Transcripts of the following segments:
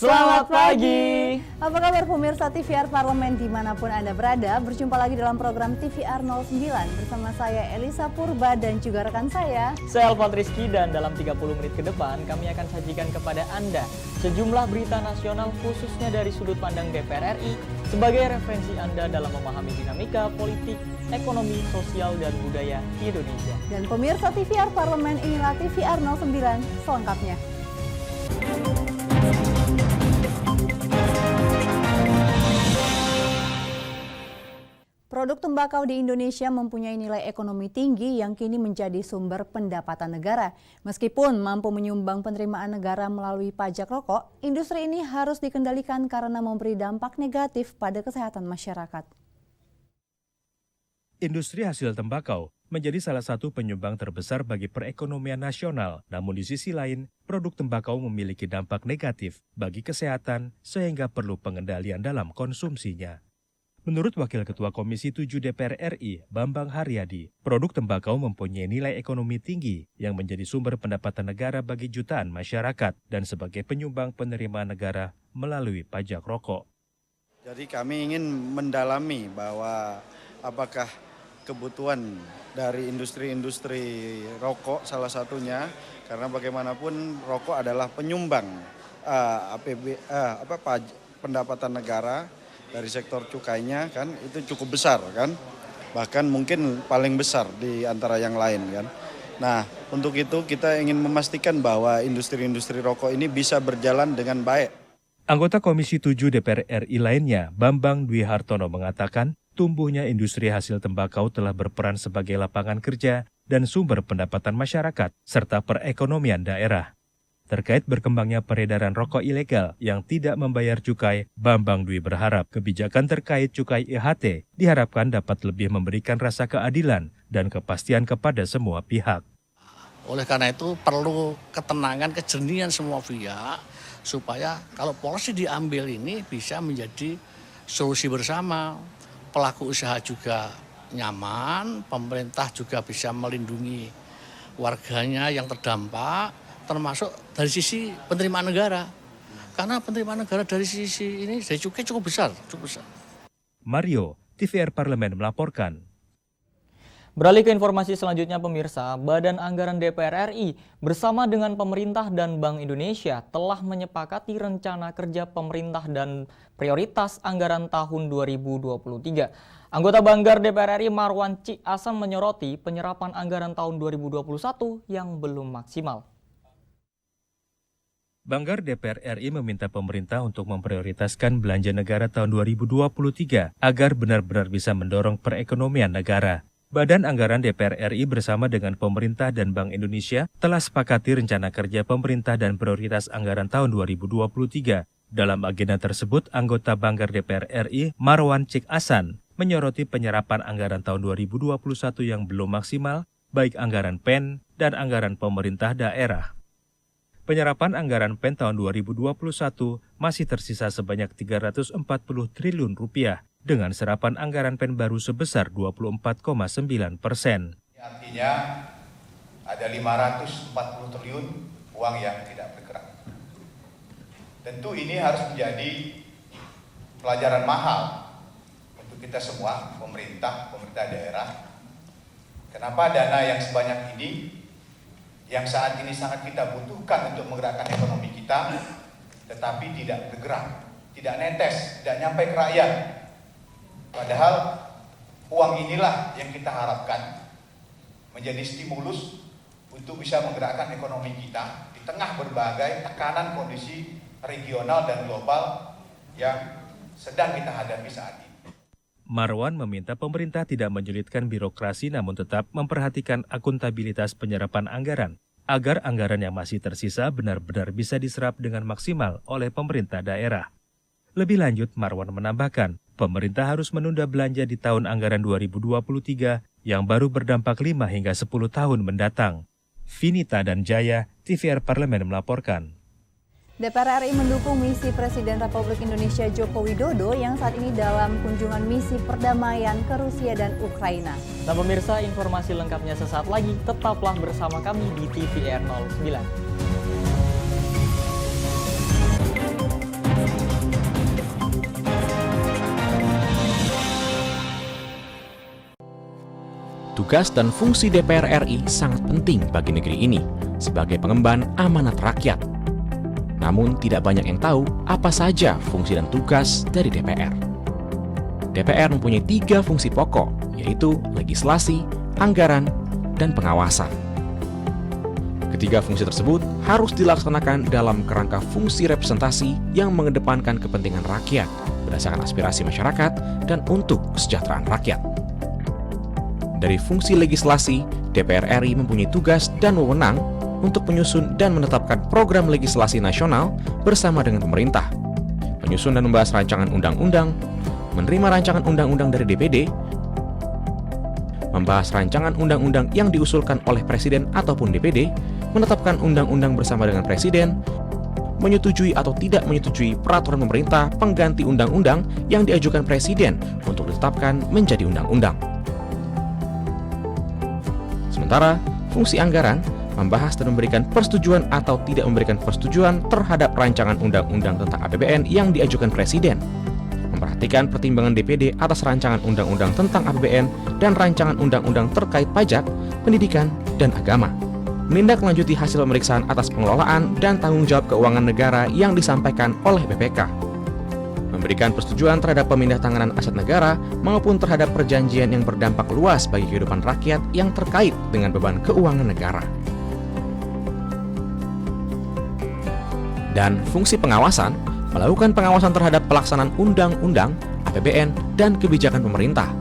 Selamat pagi. Apa kabar pemirsa TVR Parlemen dimanapun Anda berada? Berjumpa lagi dalam program TVR 09 bersama saya Elisa Purba dan juga rekan saya Elvan Rizky, dan dalam 30 menit ke depan kami akan sajikan kepada Anda sejumlah berita nasional khususnya dari sudut pandang DPR RI sebagai referensi Anda dalam memahami dinamika politik, ekonomi, sosial, dan budaya Indonesia. Dan pemirsa TVR Parlemen, inilah TVR 09 selengkapnya. Produk tembakau di Indonesia mempunyai nilai ekonomi tinggi yang kini menjadi sumber pendapatan negara. Meskipun mampu menyumbang penerimaan negara melalui pajak rokok, industri ini harus dikendalikan karena memberi dampak negatif pada kesehatan masyarakat. Industri hasil tembakau menjadi salah satu penyumbang terbesar bagi perekonomian nasional. Namun di sisi lain, produk tembakau memiliki dampak negatif bagi kesehatan sehingga perlu pengendalian dalam konsumsinya. Menurut Wakil Ketua Komisi 7 DPR RI, Bambang Haryadi, produk tembakau mempunyai nilai ekonomi tinggi yang menjadi sumber pendapatan negara bagi jutaan masyarakat dan sebagai penyumbang penerimaan negara melalui pajak rokok. Jadi kami ingin mendalami bahwa apakah kebutuhan dari industri-industri rokok salah satunya, karena bagaimanapun rokok adalah penyumbang pendapatan negara. Dari sektor cukainya kan itu cukup besar kan, bahkan mungkin paling besar di antara yang lain kan. Nah, untuk itu kita ingin memastikan bahwa industri-industri rokok ini bisa berjalan dengan baik. Anggota Komisi 7 DPR RI lainnya, Bambang Dwi Hartono, mengatakan tumbuhnya industri hasil tembakau telah berperan sebagai lapangan kerja dan sumber pendapatan masyarakat serta perekonomian daerah. Terkait berkembangnya peredaran rokok ilegal yang tidak membayar cukai, Bambang Dwi berharap kebijakan terkait cukai IHT diharapkan dapat lebih memberikan rasa keadilan dan kepastian kepada semua pihak. Oleh karena itu perlu ketenangan, kejernihan semua pihak supaya kalau polisi diambil ini bisa menjadi solusi bersama. Pelaku usaha juga nyaman, pemerintah juga bisa melindungi warganya yang terdampak, termasuk dari sisi penerimaan negara. Karena penerimaan negara dari sisi ini dari cukai cukup besar. Mario, TVR Parlemen melaporkan. Beralih ke informasi selanjutnya pemirsa, Badan Anggaran DPR RI bersama dengan pemerintah dan Bank Indonesia telah menyepakati rencana kerja pemerintah dan prioritas anggaran tahun 2023. Anggota Banggar DPR RI Marwan Cik Hasan menyoroti penyerapan anggaran tahun 2021 yang belum maksimal. Banggar DPR RI meminta pemerintah untuk memprioritaskan belanja negara tahun 2023 agar benar-benar bisa mendorong perekonomian negara. Badan Anggaran DPR RI bersama dengan pemerintah dan Bank Indonesia telah sepakati rencana kerja pemerintah dan prioritas anggaran tahun 2023. Dalam agenda tersebut, anggota Banggar DPR RI Marwan Cik Hasan menyoroti penyerapan anggaran tahun 2021 yang belum maksimal, baik anggaran PEN dan anggaran pemerintah daerah. Penyerapan anggaran PEN tahun 2021 masih tersisa sebanyak 340 triliun rupiah dengan serapan anggaran PEN baru sebesar 24,9%. Artinya ada 540 triliun uang yang tidak bergerak. Tentu ini harus menjadi pelajaran mahal untuk kita semua, pemerintah daerah. Kenapa dana yang sebanyak ini yang saat ini sangat kita butuhkan untuk menggerakkan ekonomi kita, tetapi tidak bergerak, tidak netes, tidak nyampe ke rakyat. Padahal uang inilah yang kita harapkan menjadi stimulus untuk bisa menggerakkan ekonomi kita di tengah berbagai tekanan kondisi regional dan global yang sedang kita hadapi saat ini. Marwan meminta pemerintah tidak menyulitkan birokrasi namun tetap memperhatikan akuntabilitas penyerapan anggaran agar anggaran yang masih tersisa benar-benar bisa diserap dengan maksimal oleh pemerintah daerah. Lebih lanjut, Marwan menambahkan, pemerintah harus menunda belanja di tahun anggaran 2023 yang baru berdampak 5 hingga 10 tahun mendatang. Vinita dan Jaya, TVR Parlemen melaporkan. DPR RI mendukung misi Presiden Republik Indonesia Joko Widodo yang saat ini dalam kunjungan misi perdamaian ke Rusia dan Ukraina. Nah pemirsa, informasi lengkapnya sesaat lagi, tetaplah bersama kami di TVR 09. Tugas dan fungsi DPR RI sangat penting bagi negeri ini sebagai pengemban amanat rakyat. Namun tidak banyak yang tahu apa saja fungsi dan tugas dari DPR. DPR mempunyai 3 fungsi pokok, yaitu legislasi, anggaran, dan pengawasan. Ketiga fungsi tersebut harus dilaksanakan dalam kerangka fungsi representasi yang mengedepankan kepentingan rakyat berdasarkan aspirasi masyarakat dan untuk kesejahteraan rakyat. Dari fungsi legislasi, DPR RI mempunyai tugas dan wewenang untuk menyusun dan menetapkan program legislasi nasional bersama dengan pemerintah, menyusun dan membahas rancangan undang-undang, menerima rancangan undang-undang dari DPD, membahas rancangan undang-undang yang diusulkan oleh Presiden ataupun DPD, menetapkan undang-undang bersama dengan Presiden, menyetujui atau tidak menyetujui peraturan pemerintah pengganti undang-undang yang diajukan Presiden untuk ditetapkan menjadi undang-undang. Sementara, fungsi anggaran membahas dan memberikan persetujuan atau tidak memberikan persetujuan terhadap rancangan undang-undang tentang APBN yang diajukan Presiden, memperhatikan pertimbangan DPD atas rancangan undang-undang tentang APBN dan rancangan undang-undang terkait pajak, pendidikan, dan agama, menindaklanjuti hasil pemeriksaan atas pengelolaan dan tanggung jawab keuangan negara yang disampaikan oleh BPK, memberikan persetujuan terhadap pemindahantanganan aset negara maupun terhadap perjanjian yang berdampak luas bagi kehidupan rakyat yang terkait dengan beban keuangan negara. Dan fungsi pengawasan, melakukan pengawasan terhadap pelaksanaan undang-undang, APBN, dan kebijakan pemerintah,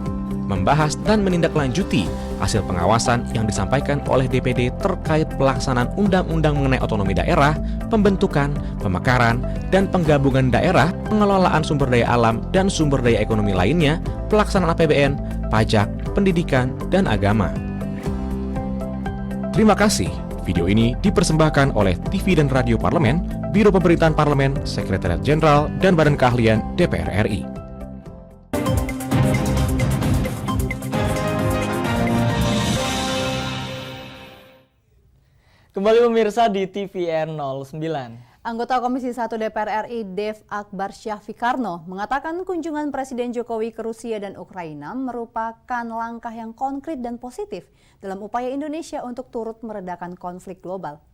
membahas dan menindaklanjuti hasil pengawasan yang disampaikan oleh DPD terkait pelaksanaan undang-undang mengenai otonomi daerah, pembentukan, pemekaran, dan penggabungan daerah, pengelolaan sumber daya alam dan sumber daya ekonomi lainnya, pelaksanaan APBN, pajak, pendidikan, dan agama. Terima kasih. Video ini dipersembahkan oleh TV dan Radio Parlemen, Biro Pemerintahan Parlemen, Sekretariat Jenderal, dan Badan Keahlian DPR RI. Kembali pemirsa di TVR 09. Anggota Komisi 1 DPR RI Dev Akbar Syahfikarno mengatakan kunjungan Presiden Jokowi ke Rusia dan Ukraina merupakan langkah yang konkret dan positif dalam upaya Indonesia untuk turut meredakan konflik global.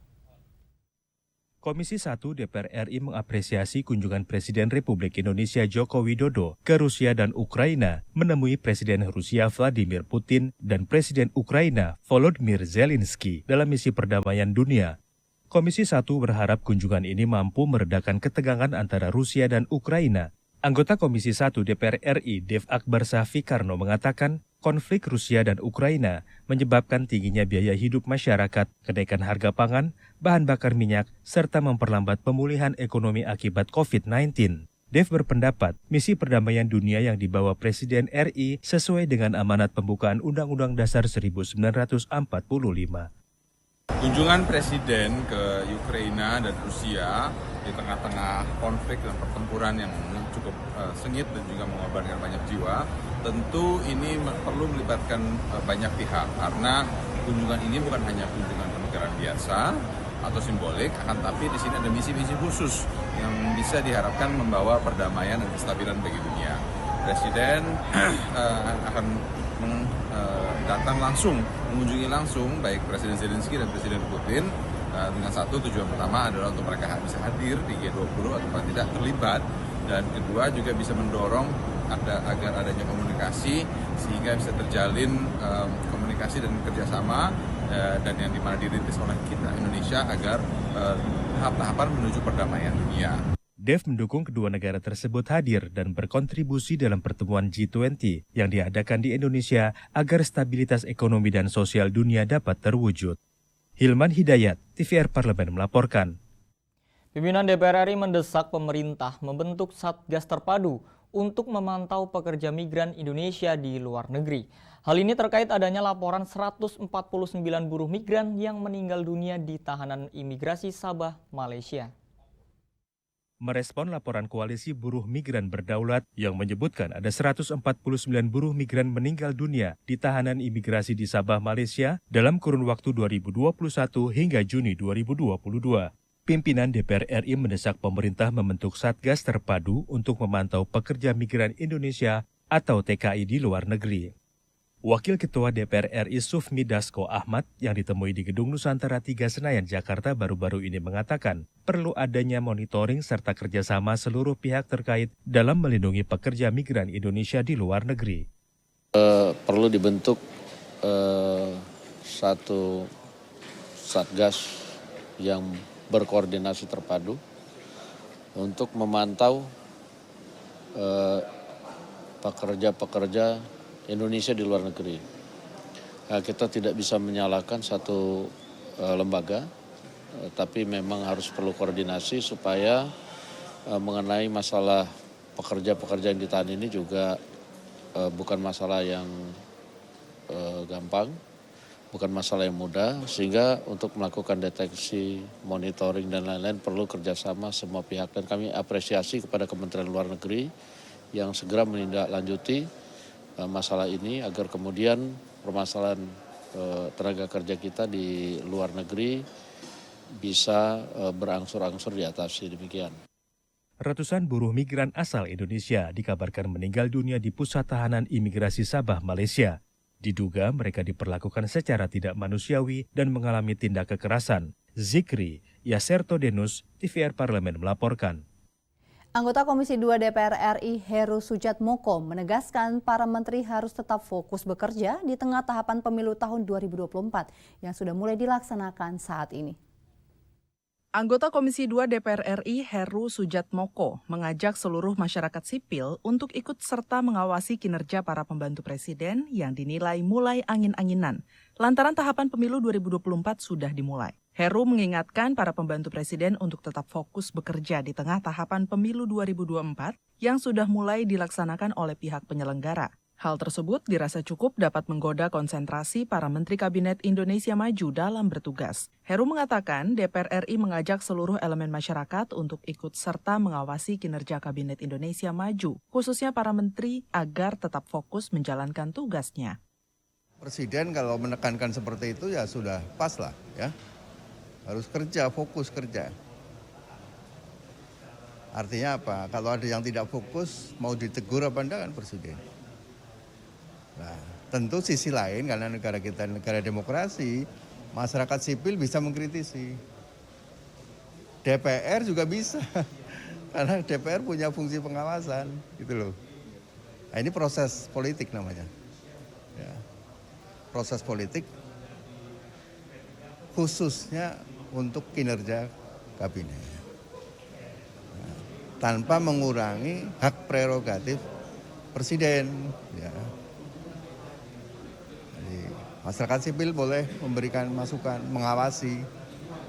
Komisi 1 DPR RI mengapresiasi kunjungan Presiden Republik Indonesia Joko Widodo ke Rusia dan Ukraina menemui Presiden Rusia Vladimir Putin dan Presiden Ukraina Volodymyr Zelensky dalam misi perdamaian dunia. Komisi 1 berharap kunjungan ini mampu meredakan ketegangan antara Rusia dan Ukraina. Anggota Komisi 1 DPR RI Dev Akbar Syahfikarno mengatakan konflik Rusia dan Ukraina menyebabkan tingginya biaya hidup masyarakat, kenaikan harga pangan, bahan bakar minyak, serta memperlambat pemulihan ekonomi akibat COVID-19. Dev berpendapat misi perdamaian dunia yang dibawa Presiden RI sesuai dengan amanat pembukaan Undang-Undang Dasar 1945. Kunjungan Presiden ke Ukraina dan Rusia di tengah-tengah konflik dan pertempuran yang cukup sengit dan juga mengorbankan banyak jiwa, tentu ini perlu melibatkan banyak pihak karena kunjungan ini bukan hanya kunjungan kenegaraan biasa atau simbolik, akan tapi di sini ada misi-misi khusus yang bisa diharapkan membawa perdamaian dan kestabilan bagi dunia. Presiden akan datang langsung, mengunjungi langsung baik Presiden Zelensky dan Presiden Putin dengan satu tujuan pertama adalah untuk mereka bisa hadir di G20 atau paling tidak terlibat, dan kedua juga bisa mendorong agar adanya komunikasi sehingga bisa terjalin komunikasi dan kerjasama dan yang dimana dirintis oleh kita Indonesia agar tahap-tahapan menuju perdamaian dunia. Dev mendukung kedua negara tersebut hadir dan berkontribusi dalam pertemuan G20 yang diadakan di Indonesia agar stabilitas ekonomi dan sosial dunia dapat terwujud. Hilman Hidayat, TVR Parlemen melaporkan. Pimpinan DPR RI mendesak pemerintah membentuk Satgas Terpadu untuk memantau pekerja migran Indonesia di luar negeri. Hal ini terkait adanya laporan 149 buruh migran yang meninggal dunia di tahanan imigrasi Sabah, Malaysia. Merespon laporan Koalisi Buruh Migran Berdaulat yang menyebutkan ada 149 buruh migran meninggal dunia di tahanan imigrasi di Sabah, Malaysia dalam kurun waktu 2021 hingga Juni 2022. Pimpinan DPR RI mendesak pemerintah membentuk Satgas Terpadu untuk memantau pekerja migran Indonesia atau TKI di luar negeri. Wakil Ketua DPR RI Sufmi Dasko Ahmad yang ditemui di Gedung Nusantara 3 Senayan, Jakarta baru-baru ini mengatakan perlu adanya monitoring serta kerjasama seluruh pihak terkait dalam melindungi pekerja migran Indonesia di luar negeri. Perlu dibentuk satu satgas yang berkoordinasi terpadu untuk memantau pekerja-pekerja Indonesia di luar negeri. Kita tidak bisa menyalahkan satu lembaga, tapi memang harus perlu koordinasi supaya mengenai masalah pekerja-pekerja yang ditahan ini juga bukan masalah yang gampang, bukan masalah yang mudah, sehingga untuk melakukan deteksi, monitoring, dan lain-lain perlu kerjasama semua pihak. Dan kami apresiasi kepada Kementerian Luar Negeri yang segera menindaklanjuti masalah ini agar kemudian permasalahan tenaga kerja kita di luar negeri bisa berangsur-angsur diatasi. Demikian. Ratusan buruh migran asal Indonesia dikabarkan meninggal dunia di pusat tahanan imigrasi Sabah, Malaysia. Diduga mereka diperlakukan secara tidak manusiawi dan mengalami tindak kekerasan. Zikri Yaserto Denus, TVR Parlemen melaporkan. Anggota Komisi 2 DPR RI Heru Sujatmoko menegaskan para menteri harus tetap fokus bekerja di tengah tahapan pemilu tahun 2024 yang sudah mulai dilaksanakan saat ini. Anggota Komisi 2 DPR RI Heru Sujatmoko mengajak seluruh masyarakat sipil untuk ikut serta mengawasi kinerja para pembantu presiden yang dinilai mulai angin-anginan lantaran tahapan pemilu 2024 sudah dimulai. Heru mengingatkan para pembantu presiden untuk tetap fokus bekerja di tengah tahapan pemilu 2024 yang sudah mulai dilaksanakan oleh pihak penyelenggara. Hal tersebut dirasa cukup dapat menggoda konsentrasi para Menteri Kabinet Indonesia Maju dalam bertugas. Heru mengatakan DPR RI mengajak seluruh elemen masyarakat untuk ikut serta mengawasi kinerja Kabinet Indonesia Maju, khususnya para menteri agar tetap fokus menjalankan tugasnya. Presiden kalau menekankan seperti itu ya sudah pas lah ya. Harus kerja, fokus kerja. Artinya apa? Kalau ada yang tidak fokus, mau ditegur apa enggak kan Presiden. Nah, tentu sisi lain karena negara kita negara demokrasi, masyarakat sipil bisa mengkritisi. DPR juga bisa, karena DPR punya fungsi pengawasan, gitu loh. Nah, ini proses politik namanya. Ya. Proses politik khususnya untuk kinerja kabinet. Nah, tanpa mengurangi hak prerogatif presiden. Ya. Jadi, masyarakat sipil boleh memberikan masukan, mengawasi.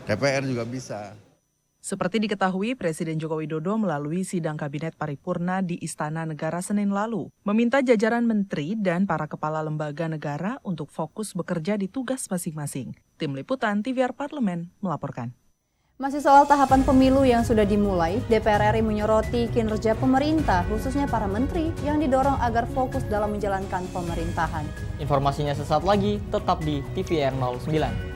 DPR juga bisa. Seperti diketahui, Presiden Joko Widodo melalui sidang Kabinet Paripurna di Istana Negara Senin lalu, meminta jajaran menteri dan para kepala lembaga negara untuk fokus bekerja di tugas masing-masing. Tim Liputan TVR Parlemen melaporkan. Masih soal tahapan pemilu yang sudah dimulai, DPR RI menyoroti kinerja pemerintah, khususnya para menteri yang didorong agar fokus dalam menjalankan pemerintahan. Informasinya sesaat lagi, tetap di TVR 09.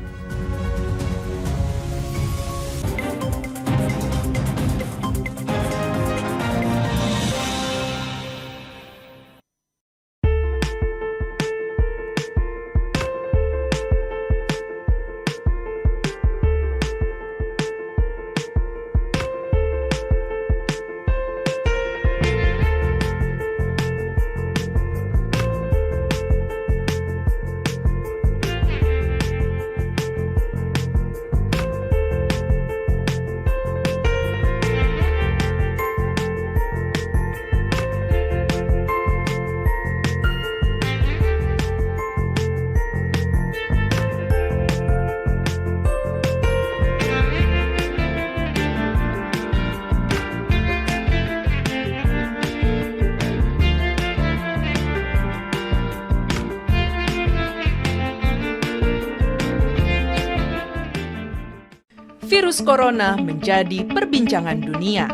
Virus corona menjadi perbincangan dunia.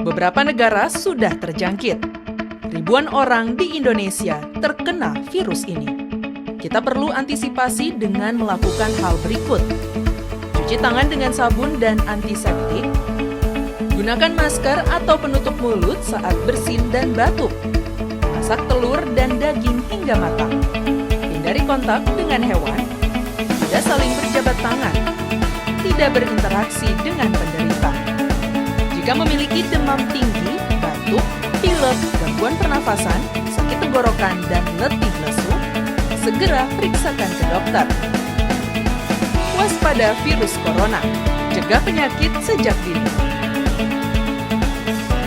Beberapa negara sudah terjangkit. Ribuan orang di Indonesia terkena virus ini. Kita perlu antisipasi dengan melakukan hal berikut. Cuci tangan dengan sabun dan antiseptik. Gunakan masker atau penutup mulut saat bersin dan batuk. Masak telur dan daging hingga matang. menghindari kontak dengan hewan, tidak saling berjabat tangan, tidak berinteraksi dengan penderita. Jika memiliki demam tinggi, batuk, pilek, gangguan pernafasan, sakit tenggorokan, dan letih lesu, segera periksakan ke dokter. Waspada virus corona, cegah penyakit sejak dini.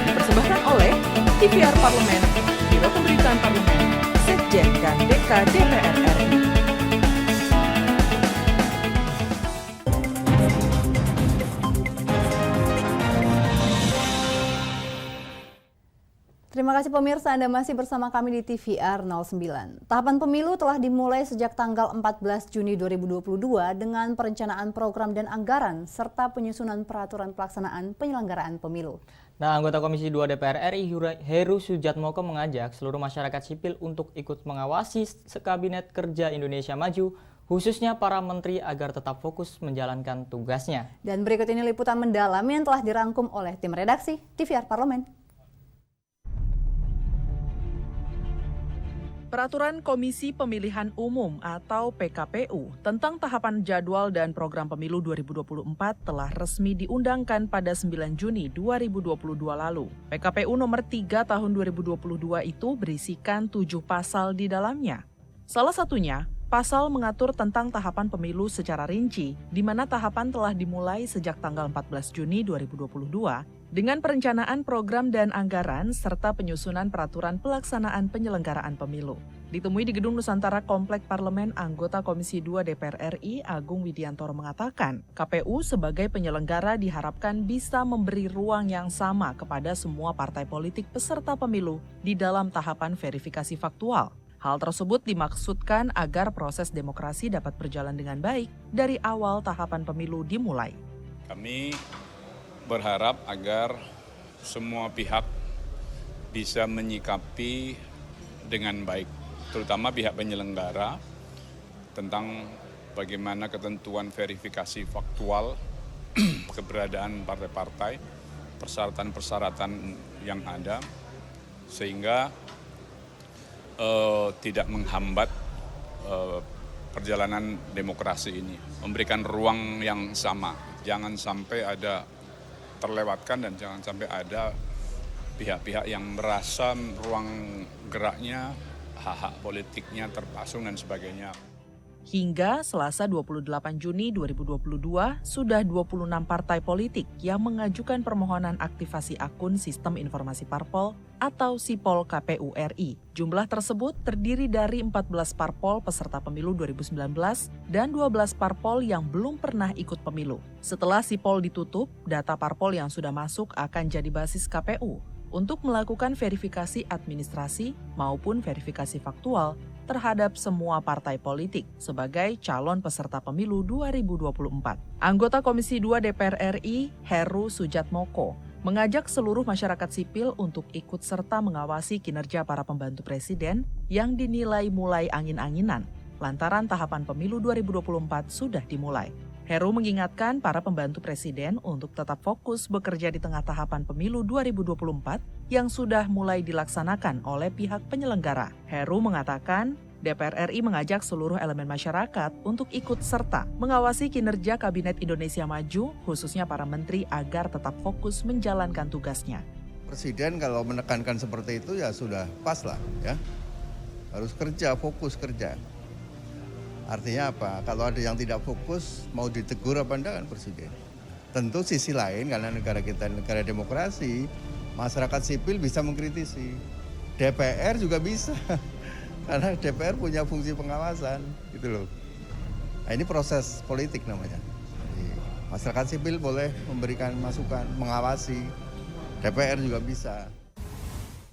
Dipersembahkan oleh TVR Parlemen, Biro Pemberitaan Parlemen, Sekjen dan DK DPR RI. Terima kasih pemirsa, Anda masih bersama kami di TVR 09. Tahapan pemilu telah dimulai sejak tanggal 14 Juni 2022 dengan perencanaan program dan anggaran serta penyusunan peraturan pelaksanaan penyelenggaraan pemilu. Nah, anggota Komisi 2 DPR RI Heru Sujatmoko mengajak seluruh masyarakat sipil untuk ikut mengawasi Kabinet Kerja Indonesia Maju, khususnya para menteri agar tetap fokus menjalankan tugasnya. Dan berikut ini liputan mendalam yang telah dirangkum oleh tim redaksi TVR Parlemen. Peraturan Komisi Pemilihan Umum atau PKPU tentang tahapan jadwal dan program pemilu 2024 telah resmi diundangkan pada 9 Juni 2022 lalu. PKPU nomor 3 tahun 2022 itu berisikan 7 pasal di dalamnya. Salah satunya, pasal mengatur tentang tahapan pemilu secara rinci, di mana tahapan telah dimulai sejak tanggal 14 Juni 2022 dengan perencanaan program dan anggaran serta penyusunan peraturan pelaksanaan penyelenggaraan pemilu. Ditemui di Gedung Nusantara Komplek Parlemen, anggota Komisi 2 DPR RI Agung Widiantoro mengatakan, KPU sebagai penyelenggara diharapkan bisa memberi ruang yang sama kepada semua partai politik peserta pemilu di dalam tahapan verifikasi faktual. Hal tersebut dimaksudkan agar proses demokrasi dapat berjalan dengan baik dari awal tahapan pemilu dimulai. Kami berharap agar semua pihak bisa menyikapi dengan baik, terutama pihak penyelenggara, tentang bagaimana ketentuan verifikasi faktual, keberadaan partai-partai, persyaratan-persyaratan yang ada, sehingga tidak menghambat perjalanan demokrasi ini, memberikan ruang yang sama, jangan sampai ada terlewatkan dan jangan sampai ada pihak-pihak yang merasa ruang geraknya, hak-hak politiknya terpasung dan sebagainya. Hingga Selasa 28 Juni 2022, sudah 26 partai politik yang mengajukan permohonan aktivasi akun Sistem Informasi Parpol atau SIPOL KPU RI. Jumlah tersebut terdiri dari 14 parpol peserta pemilu 2019 dan 12 parpol yang belum pernah ikut pemilu. Setelah SIPOL ditutup, data parpol yang sudah masuk akan jadi basis KPU untuk melakukan verifikasi administrasi maupun verifikasi faktual terhadap semua partai politik sebagai calon peserta pemilu 2024. Anggota Komisi 2 DPR RI Heru Sujatmoko mengajak seluruh masyarakat sipil untuk ikut serta mengawasi kinerja para pembantu presiden yang dinilai mulai angin-anginan lantaran tahapan pemilu 2024 sudah dimulai. Heru mengingatkan para pembantu presiden untuk tetap fokus bekerja di tengah tahapan pemilu 2024 yang sudah mulai dilaksanakan oleh pihak penyelenggara. Heru mengatakan, DPR RI mengajak seluruh elemen masyarakat untuk ikut serta mengawasi kinerja Kabinet Indonesia Maju, khususnya para menteri agar tetap fokus menjalankan tugasnya. Presiden kalau menekankan seperti itu ya sudah pas lah ya. Harus kerja, fokus kerja. Artinya apa? Kalau ada yang tidak fokus, mau ditegur apa enggak kan Presiden. Tentu sisi lain karena negara kita negara demokrasi, masyarakat sipil bisa mengkritisi. DPR juga bisa. Karena DPR punya fungsi pengawasan, gitu loh. Nah, ini proses politik namanya. Jadi, masyarakat sipil boleh memberikan masukan, mengawasi. DPR juga bisa.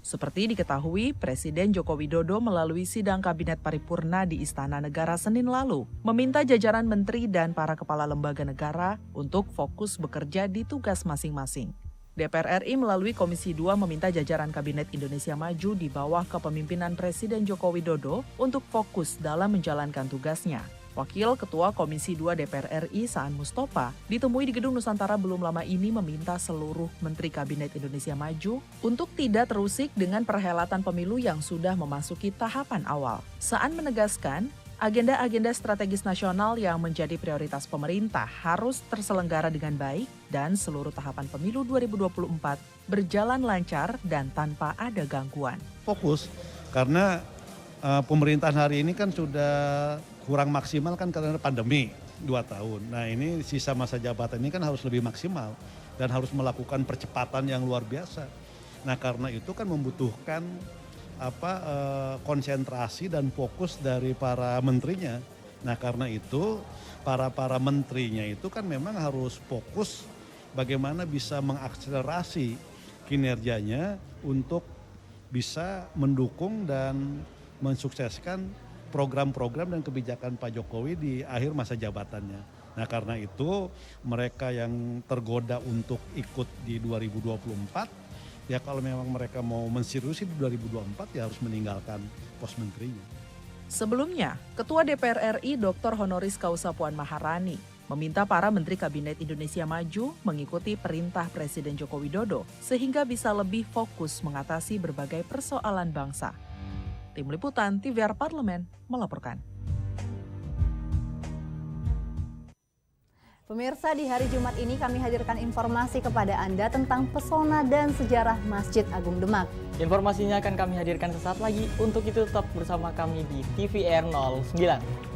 Seperti diketahui, Presiden Joko Widodo melalui sidang Kabinet Paripurna di Istana Negara Senin lalu meminta jajaran menteri dan para kepala lembaga negara untuk fokus bekerja di tugas masing-masing. DPR RI melalui Komisi 2 meminta jajaran Kabinet Indonesia Maju di bawah kepemimpinan Presiden Joko Widodo untuk fokus dalam menjalankan tugasnya. Wakil Ketua Komisi 2 DPR RI Saan Mustafa ditemui di Gedung Nusantara belum lama ini meminta seluruh Menteri Kabinet Indonesia Maju untuk tidak terusik dengan perhelatan pemilu yang sudah memasuki tahapan awal. Saan menegaskan, Agenda-agenda strategis nasional yang menjadi prioritas pemerintah harus terselenggara dengan baik dan seluruh tahapan pemilu 2024 berjalan lancar dan tanpa ada gangguan. Fokus karena pemerintahan hari ini kan sudah kurang maksimal kan karena pandemi 2 tahun. Nah ini sisa masa jabatan ini kan harus lebih maksimal dan harus melakukan percepatan yang luar biasa. Nah karena itu kan membutuhkan konsentrasi dan fokus dari para menterinya. Nah karena itu para menterinya itu kan memang harus fokus bagaimana bisa mengakselerasi kinerjanya untuk bisa mendukung dan mensukseskan program-program dan kebijakan Pak Jokowi di akhir masa jabatannya. Nah karena itu mereka yang tergoda untuk ikut di 2024, ya kalau memang mereka mau menseriusi di 2024 ya harus meninggalkan pos menterinya. Sebelumnya, Ketua DPR RI Dr. Honoris Causa Puan Maharani meminta para Menteri Kabinet Indonesia Maju mengikuti perintah Presiden Joko Widodo sehingga bisa lebih fokus mengatasi berbagai persoalan bangsa. Tim Liputan TVR Parlemen melaporkan. Pemirsa, di hari Jumat ini kami hadirkan informasi kepada Anda tentang pesona dan sejarah Masjid Agung Demak. Informasinya akan kami hadirkan sesaat lagi. Untuk itu tetap bersama kami di TVR 09.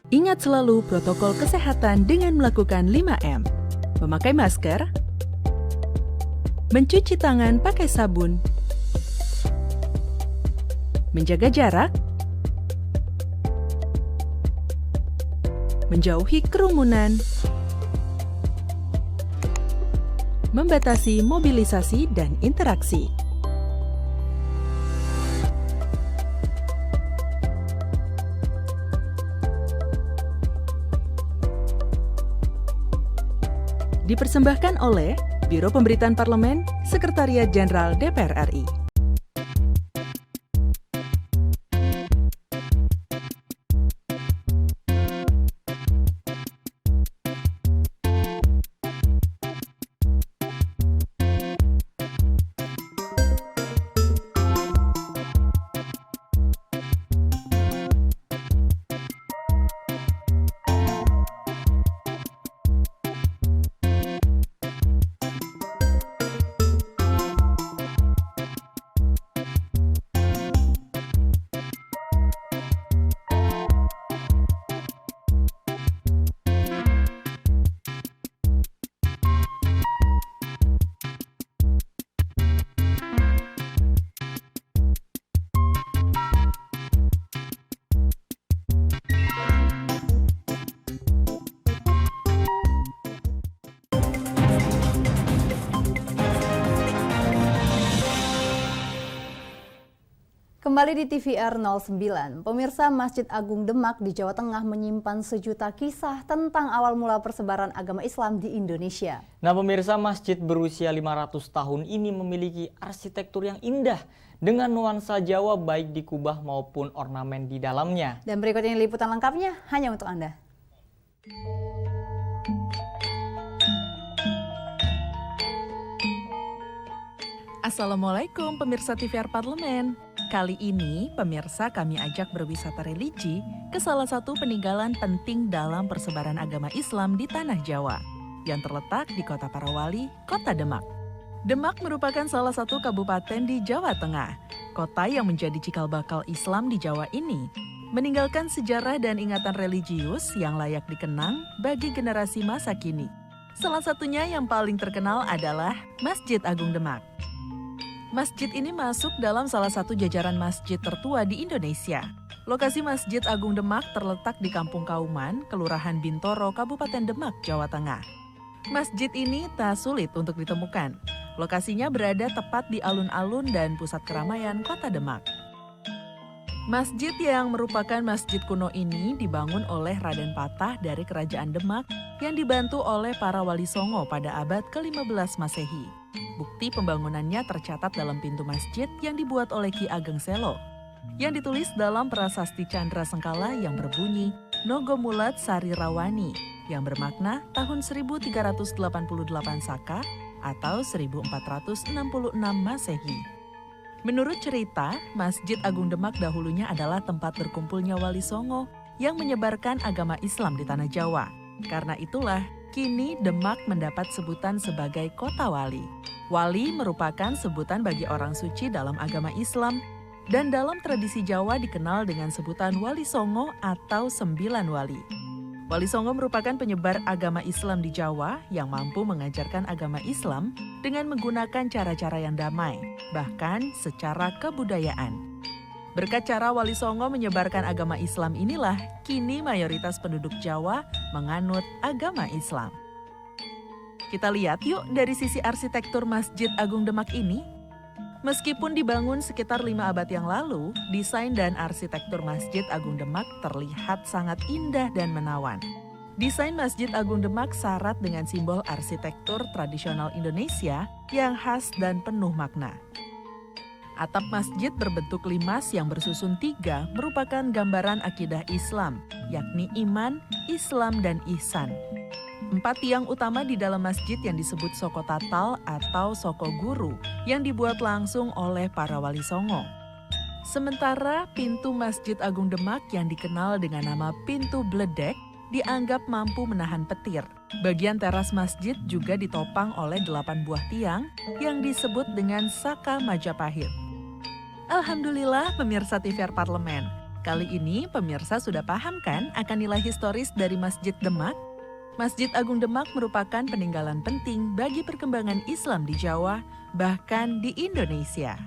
Ingat selalu protokol kesehatan dengan melakukan 5M. Memakai masker, mencuci tangan pakai sabun, menjaga jarak, menjauhi kerumunan, membatasi mobilisasi dan interaksi. Dipersembahkan oleh Biro Pemberitaan Parlemen, Sekretariat Jenderal DPR RI. Kembali di TVR 09, pemirsa, Masjid Agung Demak di Jawa Tengah menyimpan sejuta kisah tentang awal mula persebaran agama Islam di Indonesia. Nah pemirsa, masjid berusia 500 tahun ini memiliki arsitektur yang indah dengan nuansa Jawa baik di kubah maupun ornamen di dalamnya. Dan berikut ini liputan lengkapnya hanya untuk Anda. Assalamualaikum pemirsa TVR Parlemen. Kali ini pemirsa kami ajak berwisata religi ke salah satu peninggalan penting dalam persebaran agama Islam di Tanah Jawa yang terletak di Kota Parawali, Kota Demak. Demak merupakan salah satu kabupaten di Jawa Tengah. Kota yang menjadi cikal bakal Islam di Jawa ini meninggalkan sejarah dan ingatan religius yang layak dikenang bagi generasi masa kini. Salah satunya yang paling terkenal adalah Masjid Agung Demak. Masjid ini masuk dalam salah satu jajaran masjid tertua di Indonesia. Lokasi Masjid Agung Demak terletak di Kampung Kauman, Kelurahan Bintoro, Kabupaten Demak, Jawa Tengah. Masjid ini tak sulit untuk ditemukan. Lokasinya berada tepat di alun-alun dan pusat keramaian Kota Demak. Masjid yang merupakan masjid kuno ini dibangun oleh Raden Patah dari Kerajaan Demak yang dibantu oleh para wali Songo pada abad ke-15 Masehi. Bukti pembangunannya tercatat dalam pintu masjid yang dibuat oleh Ki Ageng Selo, yang ditulis dalam prasasti Candra Sengkala yang berbunyi Nogomulat Sari Rawani, yang bermakna tahun 1388 Saka atau 1466 Masehi. Menurut cerita, Masjid Agung Demak dahulunya adalah tempat berkumpulnya wali Songo yang menyebarkan agama Islam di Tanah Jawa. Karena itulah, kini Demak mendapat sebutan sebagai Kota Wali. Wali merupakan sebutan bagi orang suci dalam agama Islam, dan dalam tradisi Jawa dikenal dengan sebutan Wali Songo atau 9 Wali. Wali Songo merupakan penyebar agama Islam di Jawa yang mampu mengajarkan agama Islam dengan menggunakan cara-cara yang damai, bahkan secara kebudayaan. Berkat cara Wali Songo menyebarkan agama Islam inilah, kini mayoritas penduduk Jawa menganut agama Islam. Kita lihat yuk dari sisi arsitektur Masjid Agung Demak ini. Meskipun dibangun sekitar 5 abad yang lalu, desain dan arsitektur Masjid Agung Demak terlihat sangat indah dan menawan. Desain Masjid Agung Demak syarat dengan simbol arsitektur tradisional Indonesia yang khas dan penuh makna. Atap masjid berbentuk limas yang bersusun 3 merupakan gambaran akidah Islam, yakni iman, Islam, dan ihsan. 4 tiang utama di dalam masjid yang disebut Soko Tatal atau Soko Guru yang dibuat langsung oleh para wali Songo. Sementara pintu Masjid Agung Demak yang dikenal dengan nama Pintu Bledek dianggap mampu menahan petir. Bagian teras masjid juga ditopang oleh 8 buah tiang yang disebut dengan Saka Majapahit. Alhamdulillah pemirsa TVR Parlemen, kali ini pemirsa sudah paham kan akan nilai historis dari Masjid Demak? Masjid Agung Demak merupakan peninggalan penting bagi perkembangan Islam di Jawa, bahkan di Indonesia.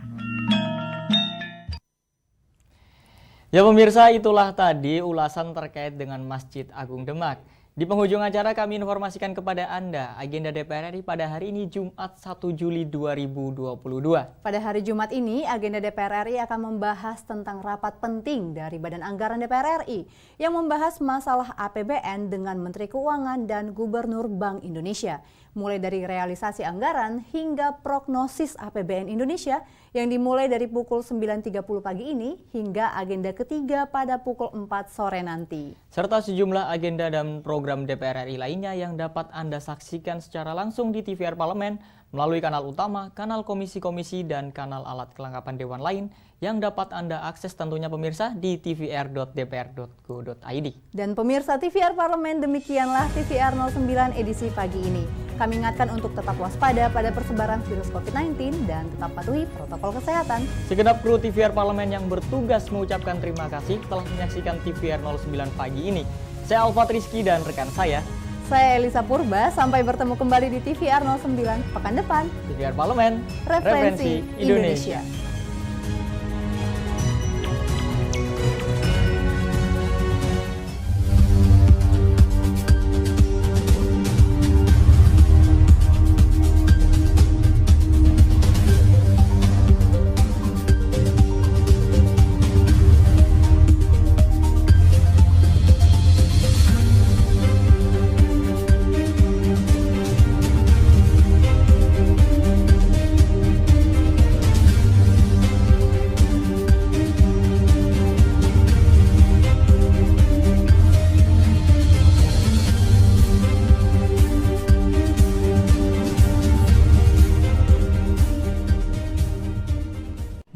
Ya pemirsa, itulah tadi ulasan terkait dengan Masjid Agung Demak. Di penghujung acara kami informasikan kepada Anda agenda DPR RI pada hari ini Jumat 1 Juli 2022. Pada hari Jumat ini, agenda DPR RI akan membahas tentang rapat penting dari Badan Anggaran DPR RI yang membahas masalah APBN dengan Menteri Keuangan dan Gubernur Bank Indonesia. Mulai dari realisasi anggaran hingga prognosis APBN Indonesia yang dimulai dari pukul 9.30 pagi ini hingga agenda ketiga pada pukul 4 sore nanti. Serta sejumlah agenda dan program DPR RI lainnya yang dapat Anda saksikan secara langsung di TVR Parlemen melalui kanal utama, kanal komisi-komisi, dan kanal alat kelengkapan Dewan lain yang dapat Anda akses tentunya pemirsa di tvr.dpr.go.id. Dan pemirsa TVR Parlemen, demikianlah TVR 09 edisi pagi ini. Kami ingatkan untuk tetap waspada pada persebaran virus COVID-19 dan tetap patuhi protokol kesehatan. Segenap kru TVR Parlemen yang bertugas mengucapkan terima kasih telah menyaksikan TVR 09 pagi ini. Saya Alfat Rizky dan rekan saya Elisa Purba. Sampai bertemu kembali di TVR 09 pekan depan. TVR Parlemen, Referensi Indonesia.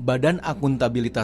Badan Akuntabilitas